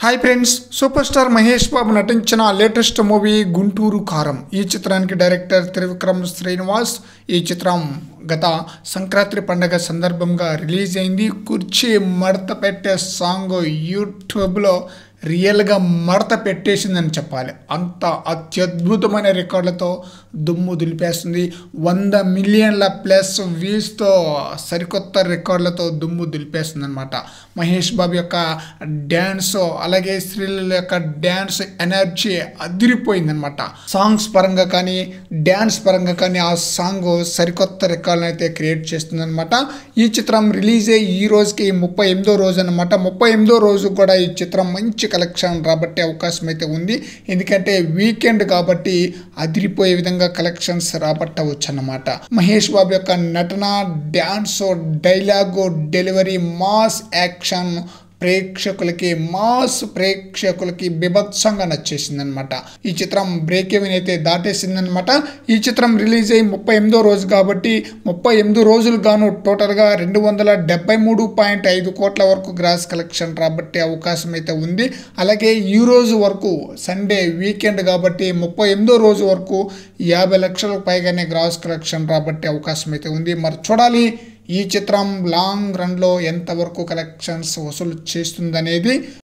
Hi friends, super star Mahesh Babu నటించిన latest movie Guntur కారం. ఈ చిత్రానికి డైరెక్టర్ త్రివిక్రమ్ శ్రీనివాస్. ఈ చిత్రం గత సంక్రాంతి పండుగ సందర్భంగా రిలీజ్ అయింది. కుర్చీ మడత పెట్టే సాంగ్ యూట్యూబ్లో రియల్గా మడత పెట్టేసిందని చెప్పాలి. అంత అత్యద్భుతమైన రికార్డులతో దుమ్ము దులిపేస్తుంది. 100 మిలియన్ల ప్లస్ వ్యూస్తో సరికొత్త రికార్డులతో దుమ్ము దులిపేస్తుంది అనమాట. మహేష్ బాబు యొక్క డ్యాన్స్, అలాగే శ్రీల యొక్క డ్యాన్స్ ఎనర్జీ అదిరిపోయిందనమాట. సాంగ్స్ పరంగా కానీ డ్యాన్స్ పరంగా కానీ ఆ సాంగ్ సరికొత్త రికార్డులను అయితే క్రియేట్ చేస్తుంది అనమాట. ఈ చిత్రం రిలీజ్ అయ్యి ఈ రోజుకి 38వ రోజు అనమాట. 38వ రోజు కూడా ఈ చిత్రం మంచి కలెక్షన్ రాబట్టే అవకాశం అయితే ఉంది. ఎందుకంటే వీకెండ్ కాబట్టి అదిరిపోయే విధంగా కలెక్షన్స్ రాబట్టవచ్చు అన్నమాట. మహేష్ బాబు యొక్క నటన, dance, dialogue, delivery, mass action ప్రేక్షకులకి బీభత్సంగా నచ్చేసింది అనమాట. ఈ చిత్రం బ్రేక్ ఈవెన్ అయితే దాటేసిందనమాట. ఈ చిత్రం రిలీజ్ అయ్యి 38వ రోజు కాబట్టి 38 రోజులు గాను టోటల్గా 273.5 కోట్ల వరకు గ్రాస్ కలెక్షన్ రాబట్టే అవకాశం అయితే ఉంది. అలాగే ఈ రోజు వరకు సండే వీకెండ్ కాబట్టి 38వ రోజు వరకు 50 లక్షలకు పైగానే గ్రాస్ కలెక్షన్ రాబట్టే అవకాశం అయితే ఉంది. మరి చూడాలి ఈ చిత్రం లాంగ్ రన్లో ఎంతవరకు కలెక్షన్స్ వసూలు చేస్తుందనేది.